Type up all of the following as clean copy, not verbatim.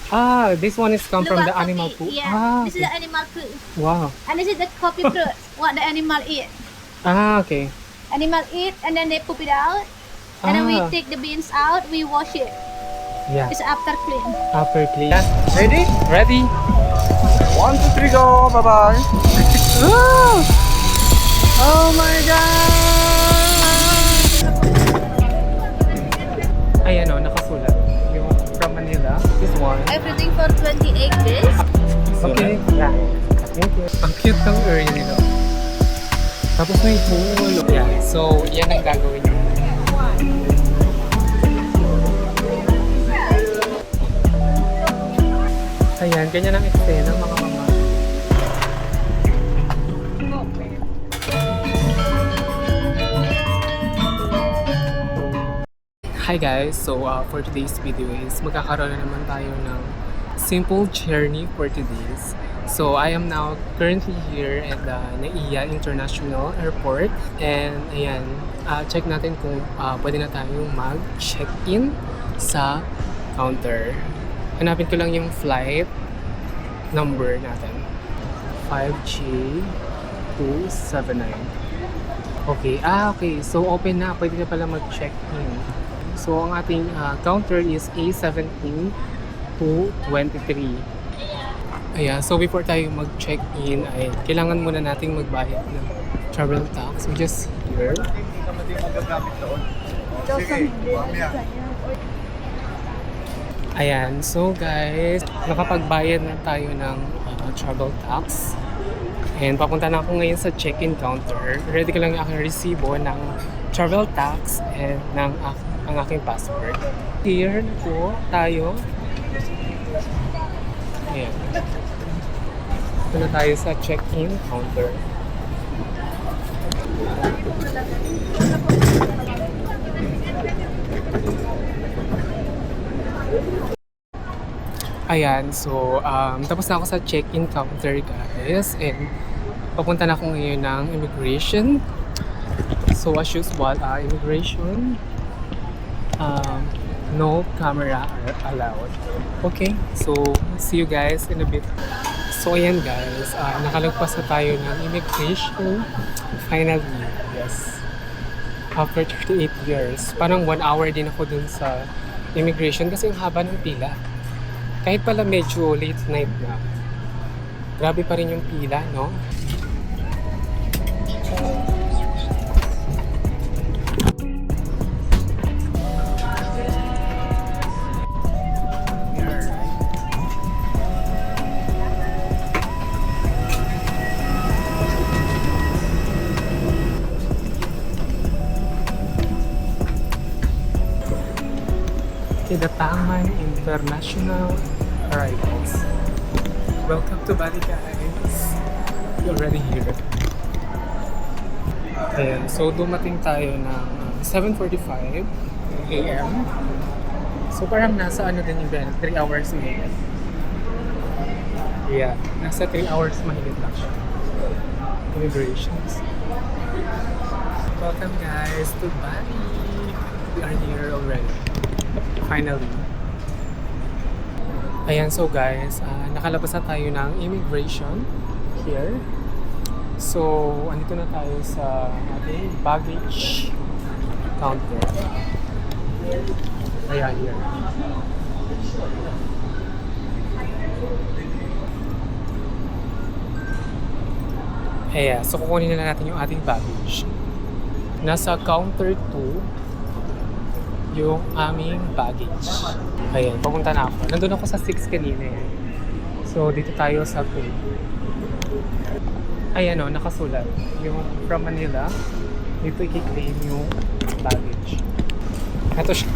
Ah, this one is come from Luwak the animal coffee. poop. Yeah, Ah, this is okay. the animal food. Wow. And this is the coffee fruit. What the animal eat. Ah, okay. Animal eat and then they poop it out. And then we Ah, take the beans out, we wash it. yeah. It's after clean. Upper clean. Ready? Ready? 1, 2, 3, go! Bye-bye! Oh! Oh my God! Ayan o, nakasulat. Yung from Manila. This one. Everything for 28 days. Okay. Yeah. Thank you. Ang cute ng area nila. Tapos may pool. Yeah. So, yan ang gagawin nyo. Ayan, ganyan ang eksena mga mama. Hi guys! So for today's video is magkakaroon na naman tayo ng simple journey for today's. So I am now currently here at the Naiya International Airport and ayan, check natin kung pwede na tayong mag-check-in sa counter. Hanapin ko lang yung flight number natin. 5G279. Okay, okay. So open na, pwede na pala mag-check-in. So, ang ating counter is A17 to 23. Ayan, so before tayo mag-check-in, ay kailangan muna nating magbayad ng travel tax, which is here. Hindi ka magagamit doon. Sige, mamaya. Ayan, so guys, nakapagbayad na tayo ng travel tax. And papunta na ako ngayon sa check-in counter. Ready ko lang yung aking resibo ng travel tax and ng ang aking passport. Here na po tayo. Ayan. Ito na tayo sa check-in counter. Ayan, so tapos na ako sa check-in counter guys. And papunta na ako ngayon ng immigration. So as usual, immigration. No camera are allowed. Okay, so see you guys in a bit. So ayan guys, nakalagpas na tayo ng immigration. Finally, yes. After 38 years, parang 1 hour din ako dun sa immigration kasi ang haba ng pila. Kahit pala medyo late night na, grabe pa rin yung pila, no? Kidapaman International Arrivals. Welcome to Bali guys! You're already here. Ayan, so dumating tayo ng 7:45 AM. So parang nasa ano din yung 3 hours mahigit. Yeah, nasa 3 hours mahigit lang siya. Immigrations. Welcome guys to Bali! We are here already. Finally. Ayan, so guys, nakalabas na tayo ng immigration here. So, andito na tayo sa ating baggage counter. Ayan, here. Ayan, so kukunin na natin yung ating baggage. Nasa counter 2 yung aming baggage. Ayan, papunta na ako. Nandun ako sa 6 kanina eh. So, dito tayo sa 2. Ayan o, nakasulat. Yung from Manila, dito i-claim yung baggage. Ito siya.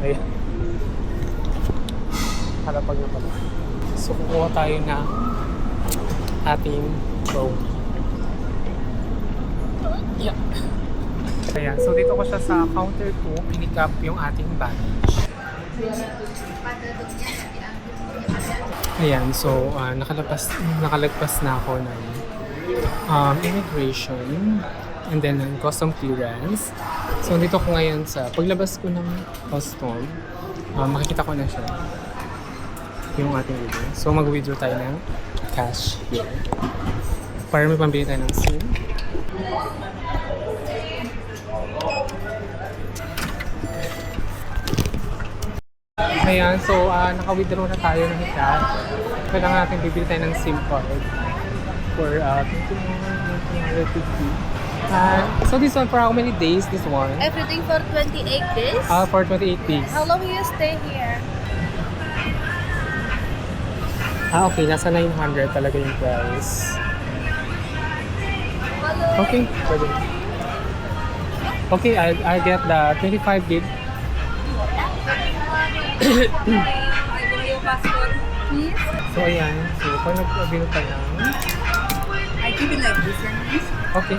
Ayan. Halapag na pala. So, kukuha tayo na ating phone. Yeah. Ayan, so dito ko siya sa counter 2, pinick up yung ating baggage. Ayan, so nakalagpas na ako ng immigration and then ng custom clearance. So dito ko ngayon sa paglabas ko ng custom, makikita ko na siya. yung ating withdraw. So mag-withdraw tayo ng cash here. Para may pambili tayo ng SIM. Ayan, so naka-withdraw na tayo ng cash. Kailangan natin bibili tayo ng SIM card for 250. So this one, for how many days this one? Everything for 28 days. For 28 days. How long you stay here? Okay, nasa 900 talaga yung price. Okay, pwede. Okay, I'll get the 25 gig. Please. So ayan, so pag nag-avail ka lang. I give it like this and this. Okay.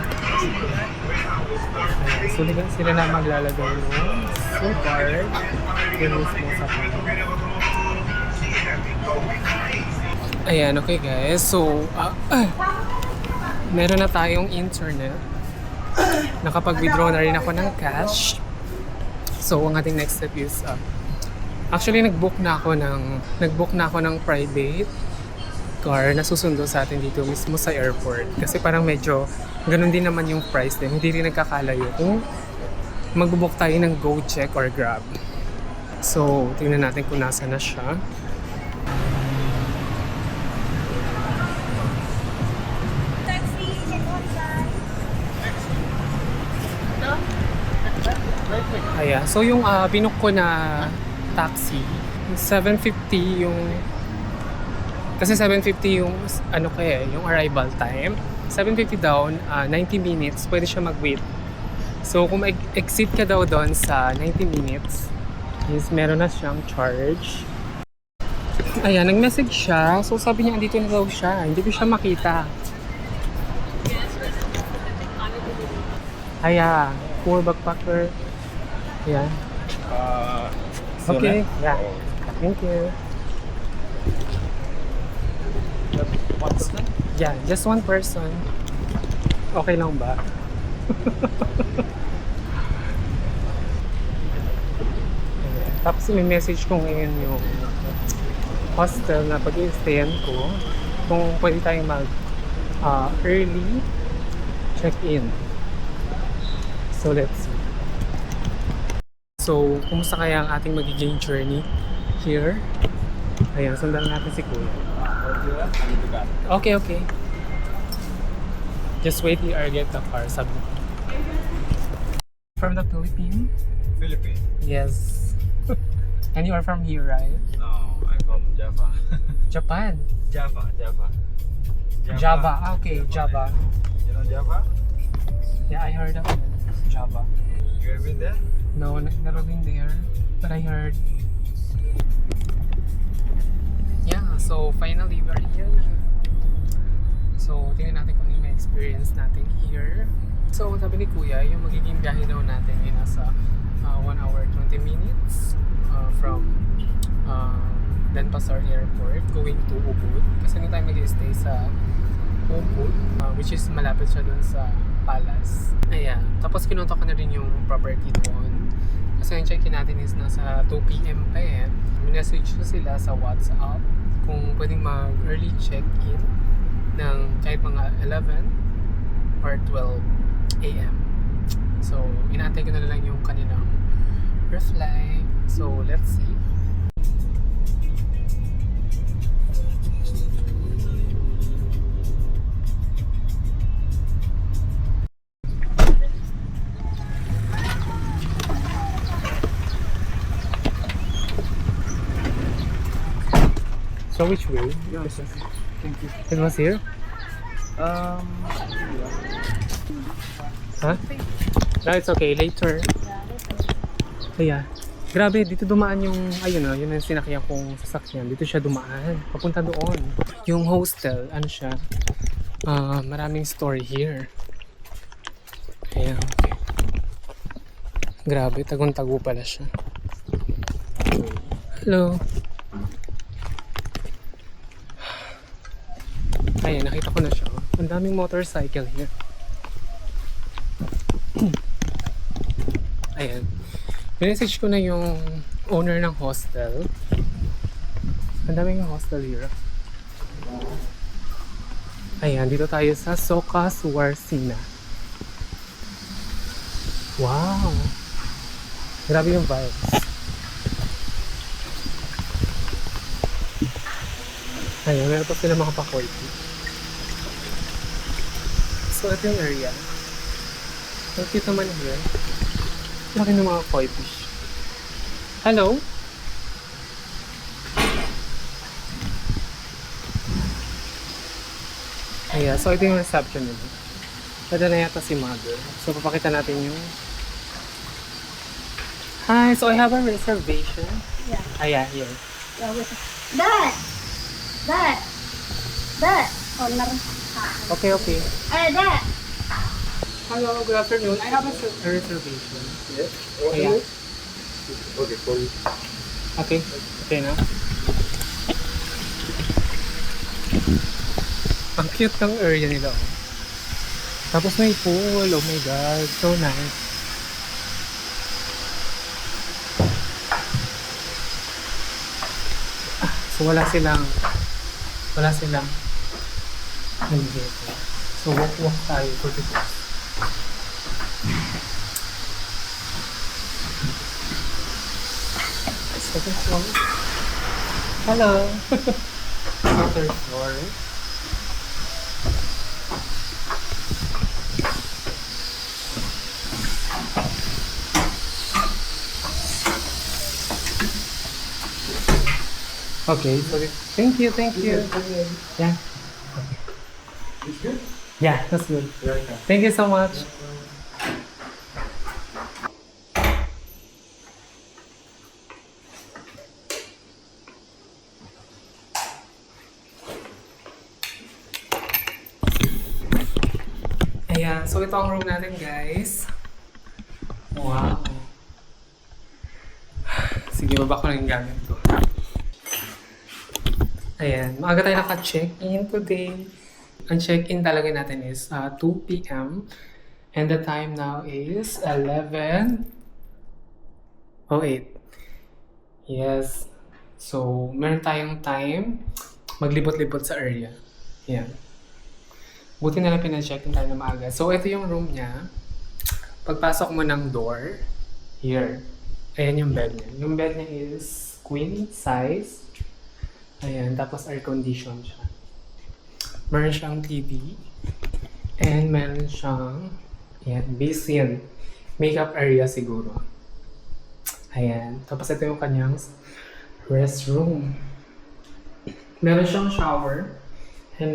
Ayan, so sila na maglalagay ng SIM card. Yun mismo sa phone. Ayan, okay guys. So, meron na tayong internet. Nakapag-withdraw na rin ako ng cash. So, ang ating next step is, actually nag-book na ako ng private car na susundo sa atin dito mismo sa airport. Kasi parang medyo ganun din naman yung price din. Hindi rin nagkakalayo kung mag-book tayo ng Gojek or Grab. So, tingnan natin kung nasa na siya. Ayan. So yung binook ko na taxi, 750 yung kasi 750 yung ano kaya yung arrival time. 750 down, 90 minutes, pwede siya mag-wait. So kung exit ka daw doon sa 90 minutes, is meron na siyang charge. Ayan, nag-message siya. So sabi niya andito na daw siya. Hindi ko siya makita. Ayan, poor backpacker. Yeah. Okay. Yeah. Thank you. One person? Yeah, just one person. Okay lang ba? Tapos may message ko ngayon yung hostel na pag-i-stayan ko kung pwede tayong mag early check-in. So let's see. So, kumusta kaya ang ating magiging journey here? Ayan, sundan natin si Kuya. Okay, okay. Just wait here, I'll get the car. Sabi. From the Philippines? Philippines. Yes. And you are from here, right? No, I'm from Java. Japan. Java. Java. Ah, okay, Java. You know Java? Yeah, I heard of Java. You ever been there? No, never been there, but I heard. Yeah, so finally we're here na. So, tingnan natin kung ano yung experience natin here. So, sabi ni Kuya, yung magiging biyahe daw natin ay nasa 1 hour 20 minutes from Denpasar Airport going to Ubud. Kasi nung tayo mag-stay sa Ubud, which is malapit siya dun sa Palace. Ayan. Tapos kinontak ko na rin yung property doon. Kasi yung check-in natin is nasa 2 p.m. pa eh. Minessage ko sila sa WhatsApp kung pwedeng mag-early check-in ng kahit mga 11 or 12 a.m. So, inaantay ko na lang yung kanilang reply. So, let's see. So which way? Yes. Thank you. It was here? Huh? No, it's okay. Later. Kaya, grabe, dito dumaan yung, ayun o, yun ang sinakyan kong sasakyan. Dito siya dumaan. Papunta doon. Yung hostel, ano siya? Maraming story here. Ayan, okay. Grabe, tagong-tago pala siya. Hello. Ayan, nakita ko na siya. Ang daming motorcycle here. Ayan. Minessage ko na yung owner ng hostel. Ang daming hostel here. Ayan, dito tayo sa Soka Suwarsina. Wow! Grabe yung vibes. Ayan, meron pa sila mga pa-40. So, ito yung area. Ang cute naman here. Laki ng mga koi fish. Hello? Ayan, so ito yung reception nila. Pwede na yata si mother. So, papakita natin yung... Hi, so I have a reservation. Yeah. Ayan, here. Yeah, wait. That. Corner. Okay, okay. That. Hello, good afternoon. I have a reservation. Yes? Ayan. Okay, sorry. Okay, okay na. Ang cute ng area nila. Oh. Tapos may pool. Oh my God. So nice. So wala silang elevator. So walk tayo for the bus. Second floor. Hello. Third floor. Okay, so thank you. Yeah. Okay. It's good? Yeah, that's good. Yeah. Thank you so much. Ayan, so ito ang room natin, guys. Wow. Sige, baba ko na yung gamit ko. Ayan, maaga tayo naka-check-in today. Ang check-in talaga natin is 2 p.m. And the time now is 11:08. Yes. So, meron tayong time maglibot-libot sa area. Ayan. Buti na lang pina-check-in tayo na maaga. So, ito yung room niya. Pagpasok mo ng door, here. Ayan yung bed niya. Yung bed niya is queen size. Ayan, tapos air-condition siya. Meron siyang TV. And meron siyang basin. Makeup area siguro. Ayan. Tapos ito yung kanyang restroom. Meron siyang shower. And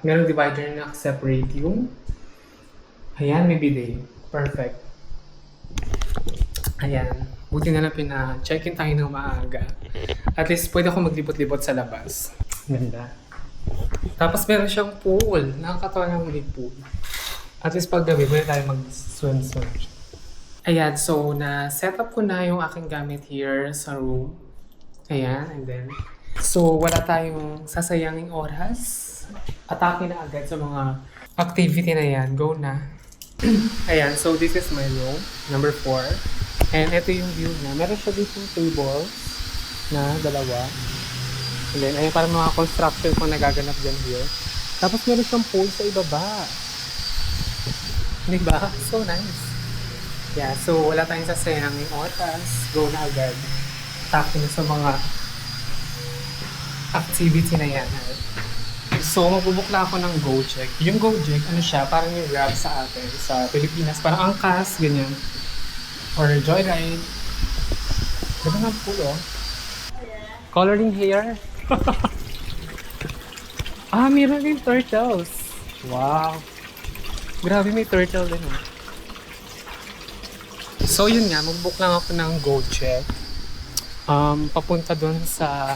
meron divider na separate yung. Ayan, may bidet. Perfect. Ayan. Buti na lang pina-check-in tayo ng maaga. At least pwede ako maglibot-libot sa labas. Ganda. Tapos meron siyang pool. Nakakatawa ng may pool. At least pag gabi, pwede tayo mag-swim-swim. Ayan, so na-set up ko na yung aking gamit here sa room. Ayan, and then... So, wala tayong sasayanging oras. Atake na agad sa mga activity na yan. Go na. Ayan, so this is my room, number 4. And ito yung view niya. Meron siya dito tables na dalawa. And then, ayun, parang mga construction ko nagaganap dyan here. Tapos meron siyang pool sa ibaba. Diba? So nice. Yeah, so wala tayong sasayanging oras. Go na agad. Atake na sa mga activity na yan. So, magbubuk na ako ng Gojek. Yung Gojek, ano siya, parang yung Grab sa atin sa Pilipinas. Parang angkas, ganyan. Or Joyride. Diba nga po, oh? Coloring hair. Meron din turtles. Wow. Grabe, may turtle din, oh. So, yun nga, magbuk lang ako ng Gojek. Papunta dun sa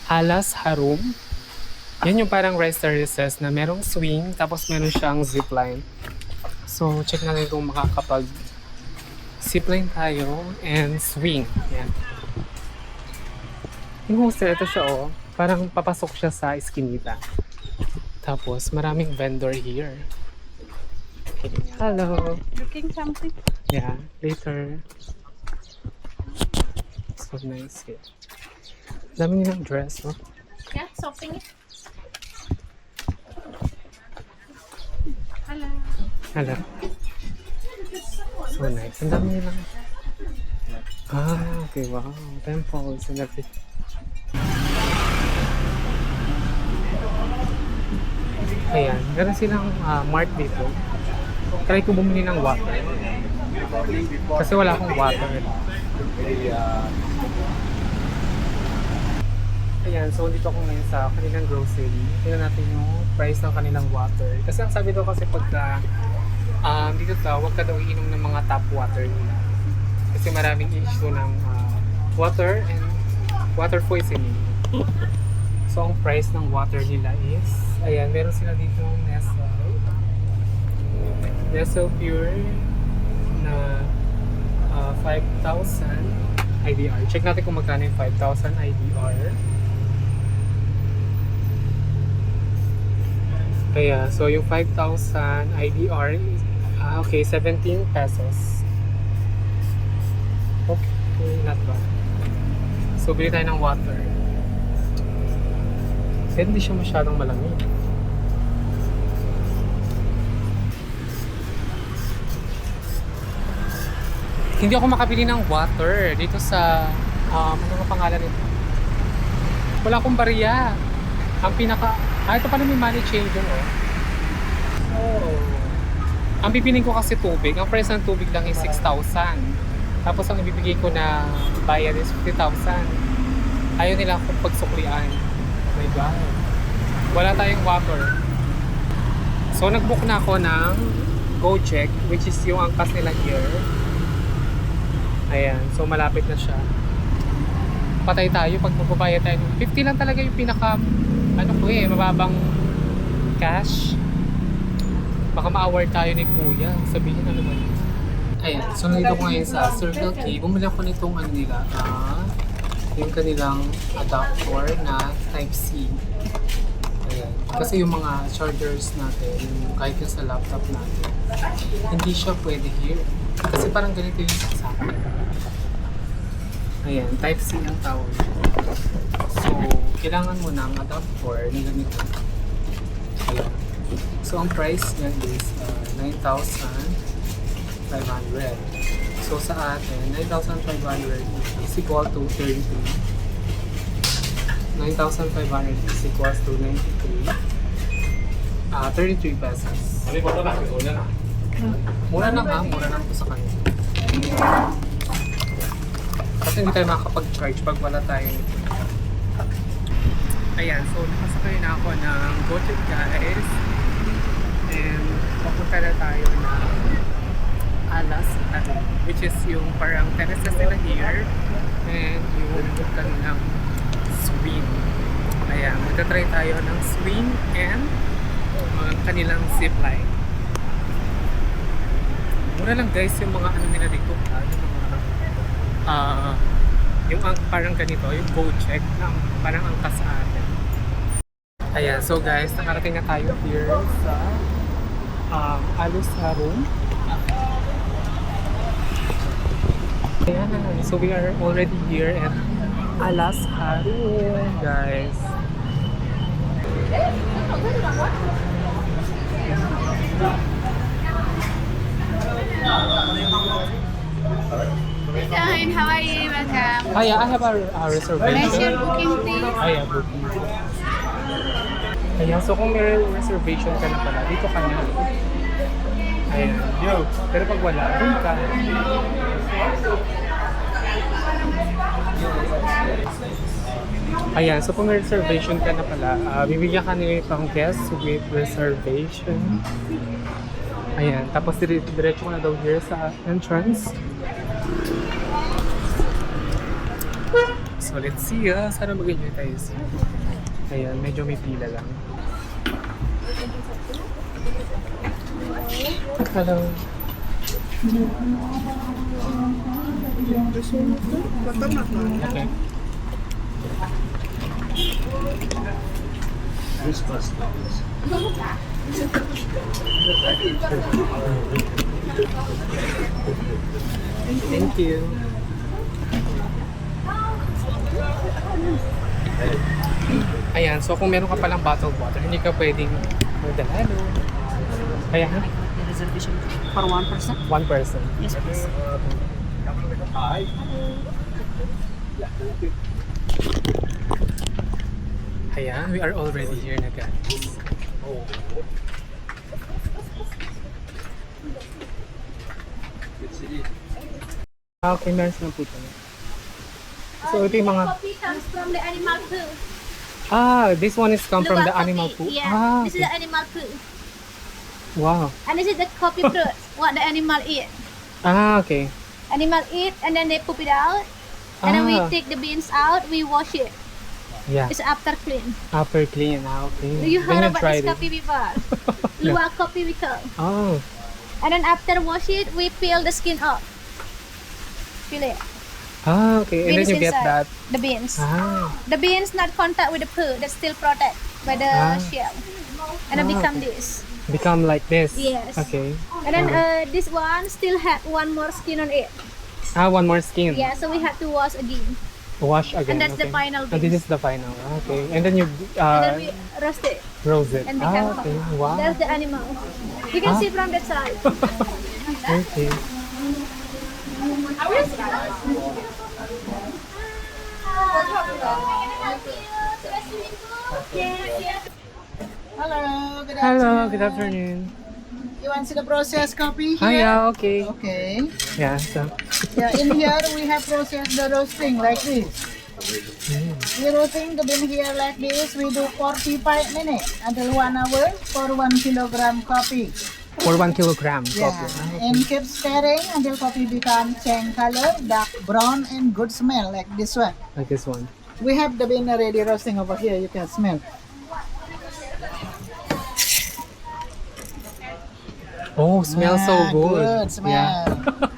Alas Harum. Yan yung parang rest terraces na merong swing, tapos meron siyang zipline. So, check natin kung makakapag zipline tayo and swing. Yan. Yung hostel, ito siya, oh. Parang papasok siya sa eskinita. Tapos, maraming vendor here. Okay. Hello. Looking something? Yeah, later. So nice here. Dami nilang dress, no? Yeah, shopping. Hello. Hello. So nice. Ang dami nilang... Okay, wow. Temples and everything. Ayan, meron silang mart dito. Try ko bumili ng water. Kasi wala akong water. Ayan, so dito ako ngayon sa kanilang grocery. Tingnan natin yung price ng kanilang water. Kasi ang sabi daw kasi pagka dito daw, huwag ka daw iinom ng mga tap water nila. Kasi maraming issue ng water and water poisoning. So ang price ng water nila is, ayan, meron sila dito Nestle Pure na 5,000 IDR. Check natin kung magkano yung 5,000 IDR. Kaya, so yung 5,000 IDR is, okay, 17 pesos. Okay, not bad. So, bili tayo ng water. Kasi hindi siya masyadong malamig. Hindi ako makabili ng water dito sa, ano nga pangalan nito? Wala akong bariya. Ang pinaka, ito pala may money changer, oh. So, ang pipinin ko kasi tubig. Ang price ng tubig lang is 6,000. Tapos ang ibibigay ko na bayad is 50,000. Ayaw nila akong pagsuklian. Oh my God. Wala tayong water. So, nag-book na ako ng Gojek, which is yung angkas nila here. Ayan. So, malapit na siya. Patay tayo pag magbabayad tayo. 50 lang talaga yung pinaka, mababang cash. Baka ma-award tayo ni Kuya. Sabihin ano ba yun? Ayan. So, nandito ko ngayon sa Circle K. Bumili ako nitong ano nila. Yung kanilang adapter na Type-C. Ayan. Kasi yung mga chargers natin, kahit yung sa laptop natin, hindi siya pwede here. Kasi parang ganito yung sa akin. Ayan, Type-C ang tawag. So, kailangan mo ng adapter na ganito. Ayan. So, ang price niya is 9,500. So, sa atin, 9,500 is equal to 33. 9,500 is equals to 93. 33 pesos. Mura na nga, mura na ito sa kanya. Kasi hindi tayo makakapag-charge pag wala tayong ito. Ayan, so nakasakay na ako ng Gojek guys. And papunta na tayo ng Alas, which is yung parang terraces nila here. And yung kanilang swing. Ayan, magta-try tayo ng swing and kanilang zipline. Mura lang guys yung mga ano nila dito. Yung parang ganito, yung Gojek na parang angkas sa atin. Ayan, so guys, nakarating na tayo here sa Alus Harum. Ayan, so we are already here at Alas Harum, guys. Hi, how are you? Welcome. I have a reservation. May share booking, please. Ayan, booking. Ayan, so kung may reservation ka na pala, dito ka na. Ayan. Pero pag wala, dun ka. Ayan, so kung may reservation ka na pala, bibigyan ka nila itong guest with reservation. Ayan, tapos diretso ko na daw here sa entrance. So let's see, sana mag-enjoy tayo. Ayan, medyo may pila lang. Hello. Okay. Thank you. Ayan, so kung meron ka palang bottled water, hindi ka pwedeng magdala. Kaya, The reservation for one person. one person. Yes, please. Ayan, we are already here na guys. Okay, meron silang po ito. So, ito yung mga... Coffee comes from the animal poo. This one is come from Luwak the animal coffee. poop. Yeah, this is Okay. the animal poo. Wow. And this is the coffee fruit, what the animal eat. Okay. Animal eat and then they poop it out. And then we Ah. take the beans out, we wash it. Yeah. It's after clean. After clean. Okay. Do you heard Then about try this coffee before? Luwak coffee we call. Oh. And then after wash it, we peel the skin off. Peel it. Okay. And then Beans you get that. inside. The beans. The beans not contact with the poo. That's still protect by the shell. And then become this. Become like this. Yes. Okay. And then this one still had one more skin on it. One more skin. Yeah, so we have to wash again. Wash again. And that's the okay. final And this beans. is the final. Okay. And then you And then we roast it roast it. and become Okay. coffee. Wow. That's the animal. You can see from that side. Okay. Hello, good Hello. Good afternoon. You want to see the process coffee here? Hiya. Okay. Okay. Yeah. So. Yeah, in here we have processed the roasting like this. We roasting the bean here like this. We do 45 minutes until 1 hour for 1 kilogram coffee. For 1 kilogram Yeah, coffee. and keep stirring until coffee become change color, dark brown, and good smell like this one. Like this one. We have the bean already roasting over here. You can smell. Oh, smells so Yeah, good. good smell. Yeah.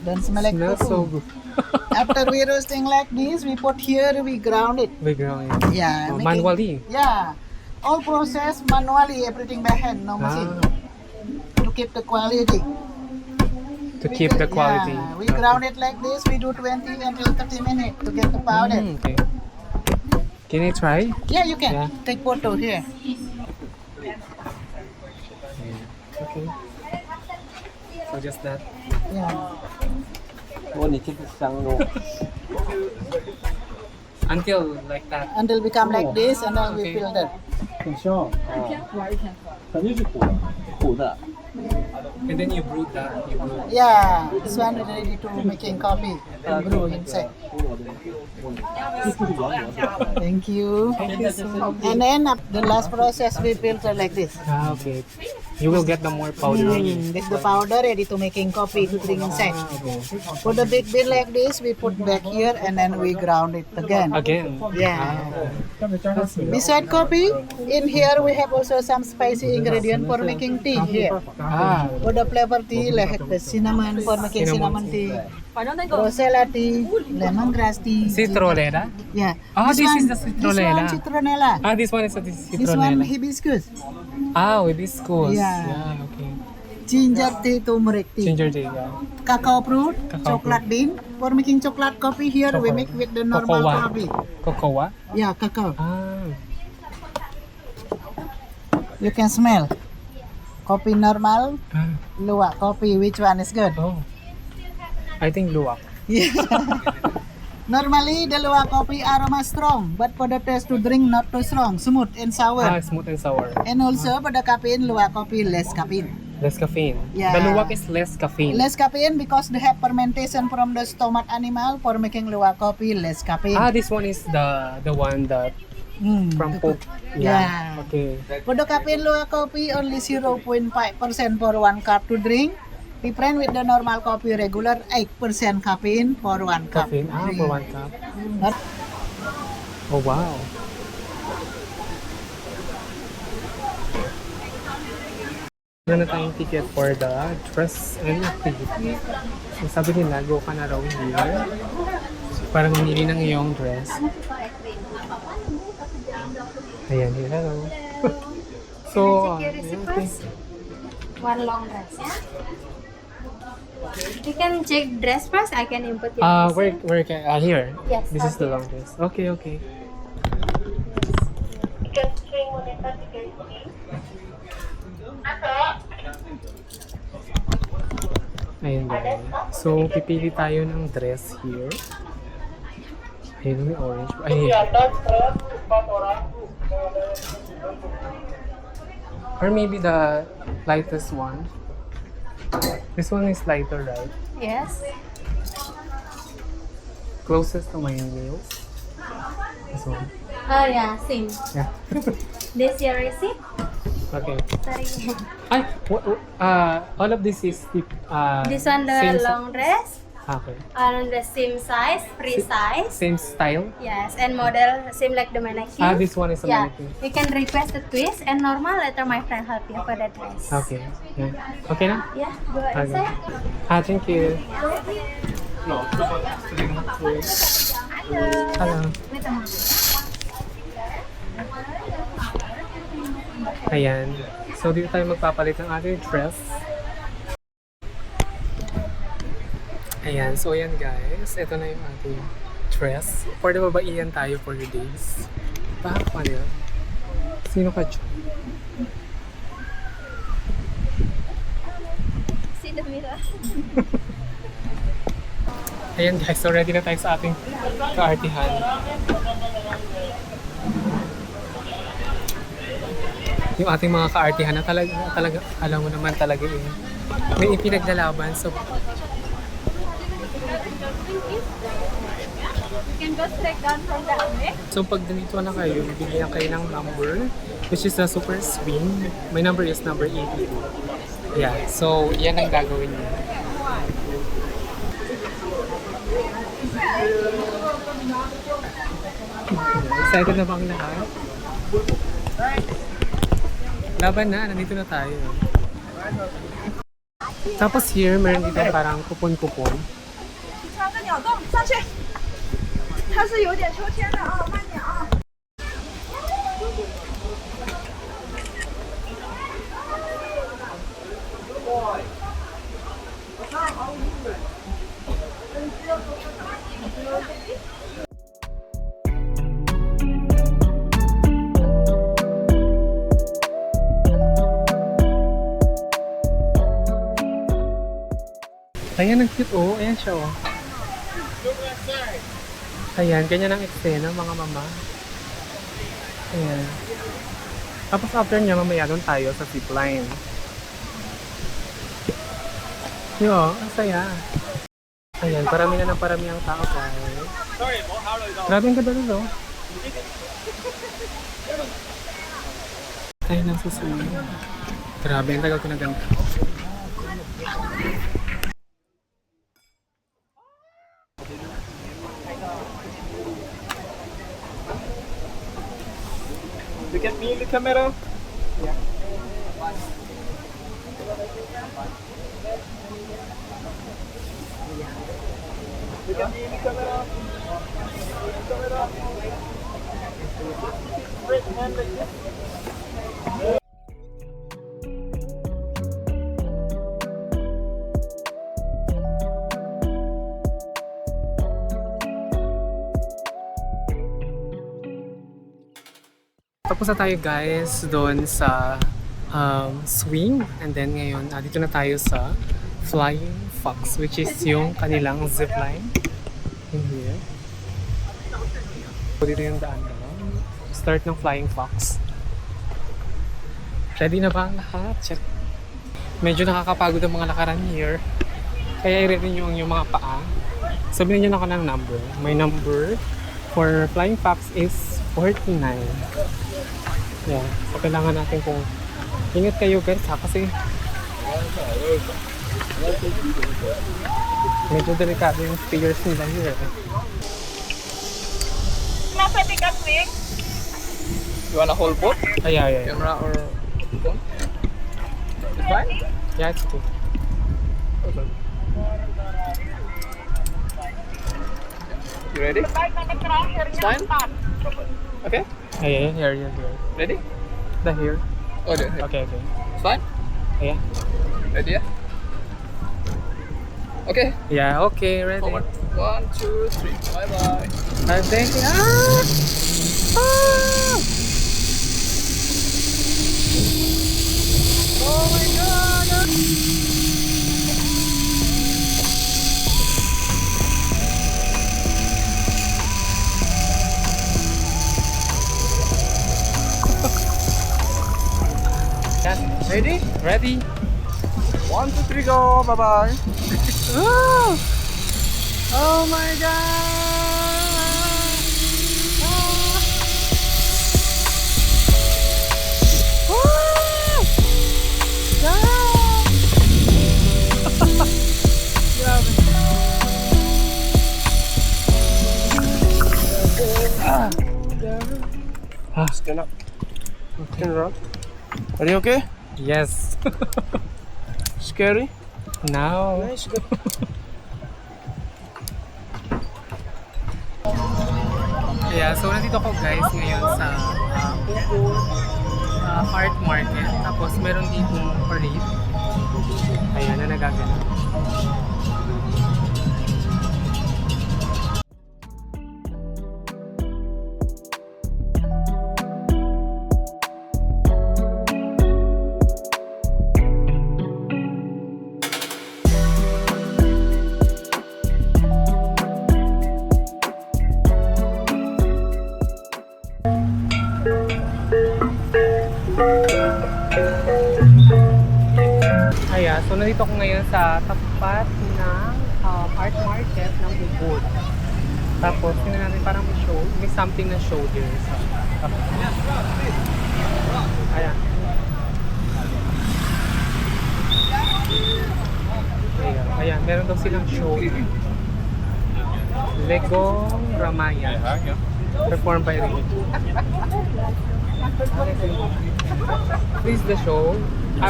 Don't smell like Smells so poo-poo. good. After we roasting like this, we put here, we ground it. We ground it. Yeah. Oh, making- manually. Yeah. All process manually, everything by hand, no machine. To keep the quality. To keep the quality. Yeah. We ground it like this, we do 20 until 30 minutes to get the powder. Okay. Can I try? Yeah, you can. Yeah. Take photo here. Okay. So just that. Yeah. Until like that. Until become like this, and then we Okay. filter. 很香啊，肯定是苦的，苦的。 And then you brew that. You brew. Yeah. This one is ready to making coffee and brew inside. Thank you. Thank you so much. And then the last process we filter like this. Okay. You will get the more powder. This the powder ready to making coffee to drink inside. For the big bean like this, we put back here and then we ground it again. Again. Yeah. Beside coffee, in here we have also some spicy ingredient for making tea here. For the flavor tea, like the cinnamon for making cinnamon tea, rosella tea, lemongrass tea. Citrolera. Yeah. This is the This citronella. one citronella. This one is a This one citronella. hibiscus. With this schools. Yeah. Okay. Ginger tea, turmeric tea. Ginger tea. Yeah. Cacao fruit, Cacao chocolate bean. For making chocolate coffee here, we Chocolate. make with the normal Cocoa. coffee. Cocoa. Yeah, cacao. Ah. You can smell. Coffee normal, Ah. luwak coffee. Which one is good? Oh. I think luwak. Yeah. Normally, the luwak coffee aroma strong, but for the taste to drink not too strong, smooth and sour. Smooth and sour. And also for the caffeine, luwak coffee less caffeine. Less caffeine. Yeah. The luwak is less caffeine. Less caffeine because they have fermentation from the stomach animal for making luwak coffee less caffeine. This one is the one that from the- pork. Yeah. Okay. For the caffeine luwak coffee, only 0.5% for 1 cup to drink. Different with the normal coffee regular, 8% caffeine for 1 cup. Caffeine. drink. For 1 cup. Not Oh wow. Meron na tayong ticket for the dress and activity. So sabi nila, go ka na raw here. Para mamili ng iyong dress. Ayan, hello. So, Security okay. first. One long dress. You can check dress first. I can input your dress. Where can, here? Yes, This is the here. long dress. Okay, okay. Ayun guys. So, pipili tayo ng dress here. Ayun, may orange. Ayun. Or maybe the lightest one. This one is lighter, right? Yes. Closest to my nails. This one. Oh yeah, same. Yeah. This your receipt? Okay. Sorry. Ay, all of this is This one same the long dress. Okay. On the same size, free size. Same style. Yes, and model same like the mannequin. This one is a Yeah, mannequin. you can request the twist and normal. Later my friend help you for the dress. Okay. Yeah. Okay na? Yeah, go Okay. inside. Thank you. Hello. Ayan. So, dito tayo magpapalit ng ating dress. Ayan. So, ayan guys. Ito na yung ating dress. For the babaihan tayo for the days. Bakit pa nila? Sino ka dyan? See the mirror. Ayan guys. So, ready na tayo sa ating kaartihan. Yung ating mga kaartihan na talaga alam mo naman talaga may ipinaglalaban. So, You can go straight down from that way. so pag ganito na kayo, bibigyan kayo ng number, which is a super swing. My number is number 82. Yeah, so yan ang gagawin niyo. Excited na ba ang lahat? Laban na, nandito na tayo. Tapos here, meron dito parang kupon-kupon. 三个鸟洞上去，它是有点秋千的啊，慢点啊。 Ayan, ang cute oh. Ayan siya oh. Ayan, ganyan ang eksena mga mama. Ayan. Tapos after niya, mamaya doon tayo sa zipline. Yo, ang saya. Ayan, parami na ng parami ang tao guys. Grabe ang ganda nito. Tayo nang susunod. Grabe, ang tagal ko na ganda. Look at me in the camera. Yeah. Look at me in the camera. Straight hand like this. Tapos na tayo guys doon sa swing, and then ngayon dito na tayo sa Flying Fox, which is yung kanilang zipline in here. So dito yung daan doon. Start ng Flying Fox. Ready na ba ang lahat? Check. Medyo nakakapagod ang mga lakaran here, kaya i-ready nyo yung mga paa. Sabihin nyo na ako ng number. My number for Flying Fox is 49. Yeah, so kailangan natin kung ingat kayo guys ha, kasi medyo delikado yung stairs nila here. Pwede ka quick? You wanna hold both? Yeah. Camera or phone? It's fine? Yeah, it's okay. You ready? It's fine? Okay? Yeah, here. Ready? The here. Oh, there. Okay. It's fine? Yeah. Ready? Yeah? Okay. Yeah, okay, ready. Forward. 1, 2, 3. Bye-bye. Thank you. Oh my god! Ready? Ready? 1, 2, 3, go! Bye-bye! Oh, oh my god! Stand up. Turn around. Are you okay? Yes. Scary? Now. Nice, go. Yeah, so nandito ko guys ngayon sa Ubud Art Market. Tapos meron dito parade. Ayan na nagaganap. Ayan, so nandito ko ngayon sa tapat ng art market ng Ubud. Tapos, tingnan natin parang may show. May something na show there. So, ayan. Ayan, ayan, meron daw silang show. Lego Ramaya. Performed by Ray. This is the show.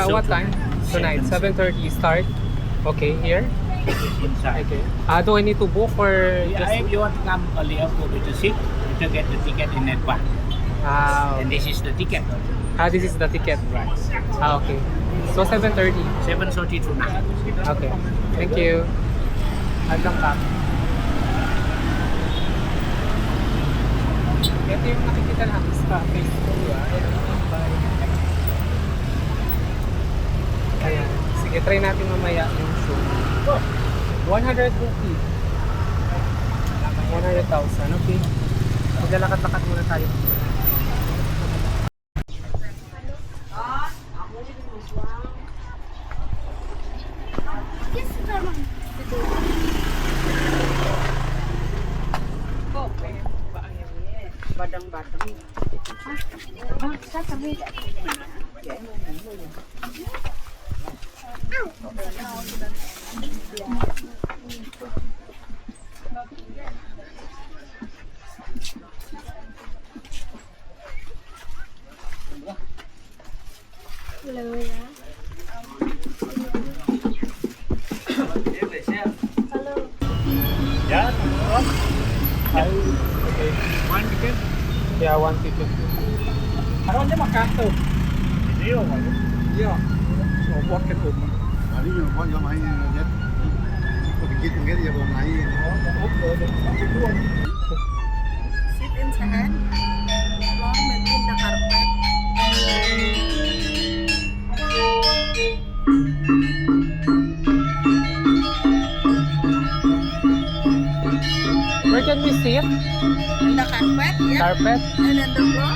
What time? Tonight, 7:30 start. Okay, here. Inside. Okay. Do I need to book or Yeah, if you want to come earlier for the seat, you to get the ticket in advance. And this is the ticket. This is the ticket. Right. Okay. So 7:30. 7:30 to 9. Okay. Thank you. I'll come back. Ito yung nakikita natin sa Facebook. Ayan. Sige, try natin mamaya yung show. 100 rupees. 100,000. Okay. Maglalakad-lakad muna tayo. Okay. One ticket? Yeah, 1 ticket. Around the Makato. Zero. Yeah. So, what can open? Sit inside. Floor maybe in the carpet. Where can we sit? In the carpet, yeah. Carpet? And then the floor.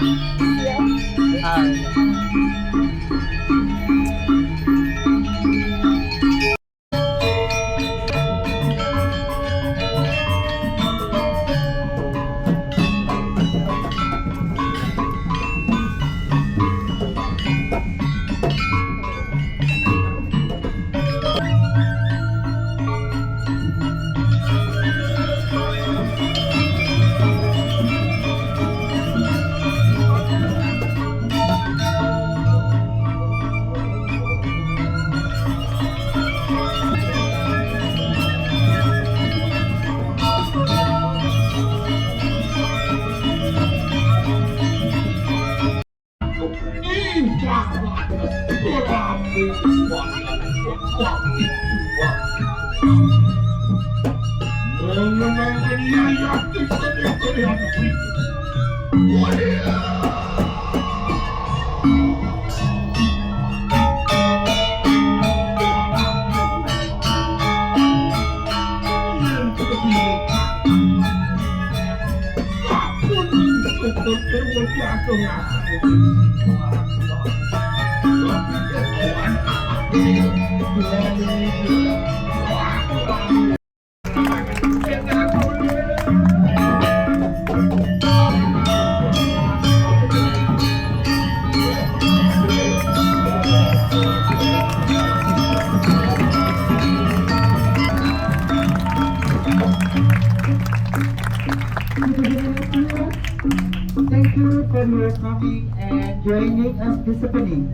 Thank you for your coming and joining us this evening.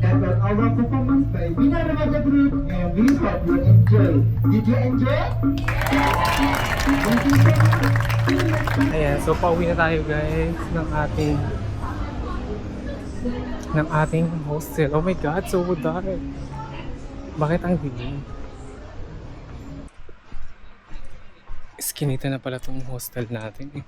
That was our performance by Bina Remaja Group and we hope you enjoy. Did you enjoy? Thank you so much. Ayan, so pauwi na tayo guys ng ating hostel. Oh my god, so dark. Bakit ang dilim? Iskinita na pala tong hostel natin eh.